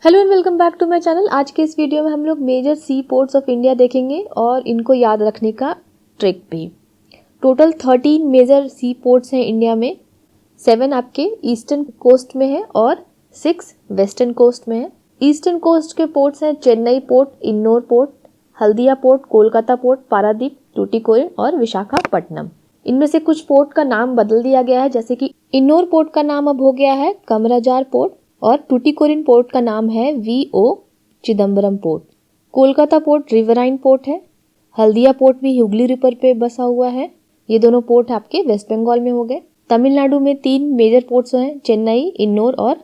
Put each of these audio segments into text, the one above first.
Hello and welcome back to my channel. आज के इस वीडियो में हम लोग major sea ports of India देखेंगे और इनको याद रखने का ट्रिक भी। टोटल 13 मेजर सी पोर्ट्स हैं इंडिया में। 7 आपके ईस्टर्न कोस्ट में है और 6 वेस्टर्न कोस्ट में है। ईस्टर्न कोस्ट के पोर्ट्स हैं Chennai port, Ennore port, Haldia port, Kolkata port, Paradip, Tuticorin और विशाखापट्टनम। इनमें से कुछ पोर्ट का नाम बदल दिया गया है, जैसे कि इन्नौर पोर्ट का नाम अब हो गया है कमराजार पोर्ट और टूटीकोरिन पोर्ट का नाम है VO Chidambaram port. Kolkata port riverine port है। हल्दिया पोर्ट भी हुगली रिवर पे बसा हुआ है। ये दोनों पोर्ट आपके वेस्ट बंगाल में हो गए। तमिलनाडु में 3 मेजर पोर्ट्स हैं, चेन्नई, इन्नौर और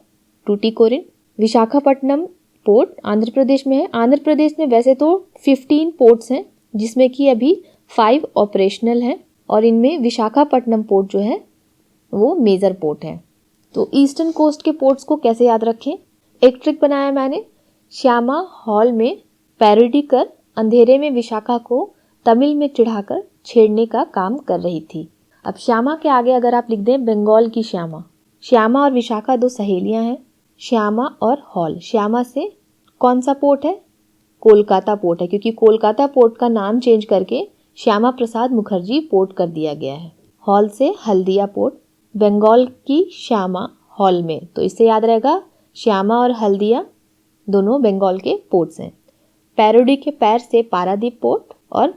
टूटीकोरिन। विशाखापट्टनम पोर्ट आंध्र प्रदेश में है। आंध्र प्रदेश में वैसे तो 15 पोर्ट्स हैं, जिसमें कि अभी 5 ऑपरेशनल हैं और इनमें विशाखापट्टनम पोर्ट जो है वो मेजर पोर्ट है। तो ईस्टर्न कोस्ट के पोर्ट्स को कैसे याद रखें, एक ट्रिक बनाया मैंने। श्यामा हॉल में पैरोडी कर अंधेरे में विशाखा को तमिल में चिढ़ाकर छेड़ने का काम कर रही थी। अब श्यामा के आगे अगर आप लिख दें बंगाल की श्यामा। श्यामा और विशाखा 2 सहेलियां हैं। श्यामा और हॉल, श्यामा से कौन सा पोर्ट है? कोलकाता पोर्ट है, क्योंकि कोलकाता पोर्ट का नाम चेंज करके श्यामा प्रसाद मुखर्जी पोर्ट कर दिया गया है। हॉल से हल्दिया पोर्ट, बंगाल की श्यामा हॉल में, तो इससे याद रहेगा श्यामा और हल्दिया दोनों बंगाल के पोर्ट्स हैं। पैरोडी के पैर से पारादीप पोर्ट और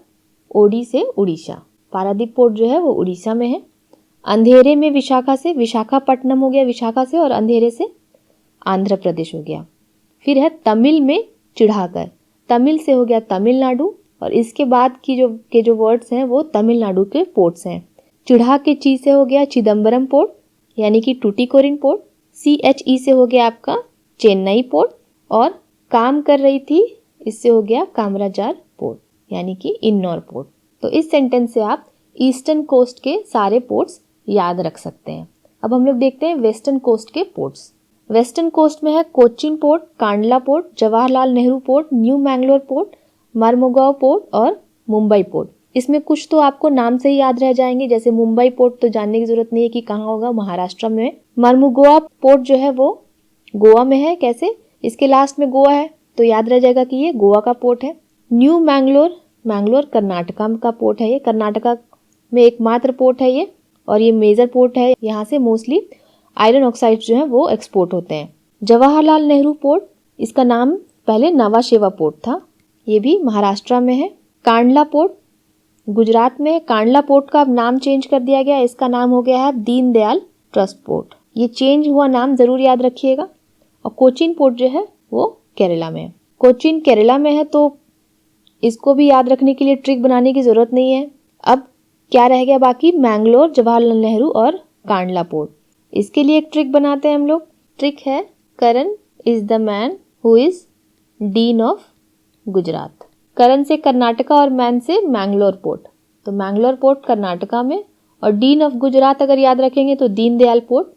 ओडी से उड़ीसा। पारादीप पोर्ट जो है वो उड़ीसा में है। अंधेरे में विशाखा से विशाखापट्टनम हो गया विशाखा से, और अंधेरे से आंध्र प्रदेश हो गया। फिर है तमिल में चिढ़ाकर, तमिल से हो गया तमिलनाडु, और इसके बाद की जो वर्ड्स हैं वो तमिलनाडु के पोर्ट्स हैं। चिढ़ा के ची से हो गया चिदम्बरम पोर्ट यानी कि टूटीकोरिन पोर्ट। CHE से हो गया आपका चेन्नई पोर्ट, और काम कर रही थी इससे हो गया कामराजार पोर्ट यानी कि इन्नौर पोर्ट। तो इस सेंटेंस से आप ईस्टर्न कोस्ट के सारे पोर्ट्स याद रख सकते हैं। अब हम लोग देखते हैं वेस्टर्न कोस्ट के पोर्ट्स। वेस्टर्न कोस्ट में है Cochin port, Kandla port, Jawaharlal Nehru port, new Mangalore port, Marmugao port और मुंबई पोर्ट। इसमें कुछ तो आपको नाम से ही याद रह जाएंगे, जैसे मुंबई पोर्ट तो जानने की जरूरत नहीं है कि कहाँ होगा, महाराष्ट्र में। मर्मुगांव पोर्ट जो है वो गोवा में है। कैसे? इसके लास्ट में गोवा है तो याद रह जाएगा कि ये गोवा का पोर्ट है। न्यू मैंगलोर, मैंगलोर कर्नाटका का पोर्ट है। ये कर्नाटका में एकमात्र पोर्ट है ये, और ये मेजर पोर्ट है। यहाँ से मोस्टली आयरन ऑक्साइड जो है वो एक्सपोर्ट होते हैं। जवाहरलाल नेहरू पोर्ट, इसका नाम पहले नवा शेवा पोर्ट था, ये भी महाराष्ट्र में है। कांडला पोर्ट गुजरात में। कांडला पोर्ट का अब नाम चेंज कर दिया गया, इसका नाम हो गया है दीनदयाल ट्रस्ट पोर्ट। ये चेंज हुआ नाम जरूर याद रखिएगा। और कोचीन पोर्ट जो है वो केरला में है। कोचीन केरला में है तो इसको भी याद रखने के लिए ट्रिक बनाने की जरूरत नहीं है। अब क्या रह गया बाकी? मैंगलोर, जवाहरलाल नेहरू और कांडला पोर्ट। इसके लिए एक ट्रिक बनाते हैं हम लोग। ट्रिक है Karan is the man who is dean of Gujarat. Karan से कर्नाटका और मैन से मैंगलोर पोर्ट, तो मैंगलोर पोर्ट कर्नाटका में, और डीन ऑफ गुजरात अगर याद रखेंगे तो दीनदयाल पोर्ट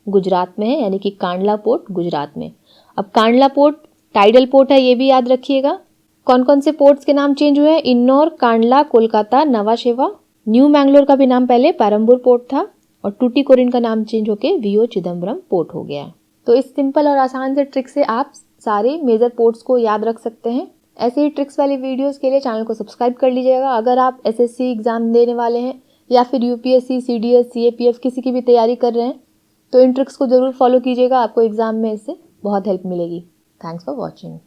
गुजरात में है, यानी कि कांडला पोर्ट गुजरात में। अब कांडला पोर्ट टाइडल पोर्ट है, ये भी याद रखिएगा। कौन कौन से पोर्ट्स के नाम चेंज हुए हैं? इन्नौर, कांडला, कोलकाता, नवा शेवा। न्यू मैंगलोर का भी नाम पहले पेरम्बूर पोर्ट था, और टूटीकोरिन का नाम चेंज होके वीओ चिदम्बरम पोर्ट हो गया। तो इस सिंपल और आसान से ट्रिक से आप सारे मेजर पोर्ट्स को याद रख सकते हैं। ऐसे ही ट्रिक्स वाली वीडियोस के लिए चैनल को सब्सक्राइब कर लीजिएगा। अगर आप SSC एग्जाम देने वाले हैं या फिर UPSC, CDS, CAPF किसी की भी तैयारी कर रहे हैं तो इन ट्रिक्स को जरूर फॉलो कीजिएगा। आपको एग्जाम में इससे बहुत हेल्प मिलेगी। Thanks for watching.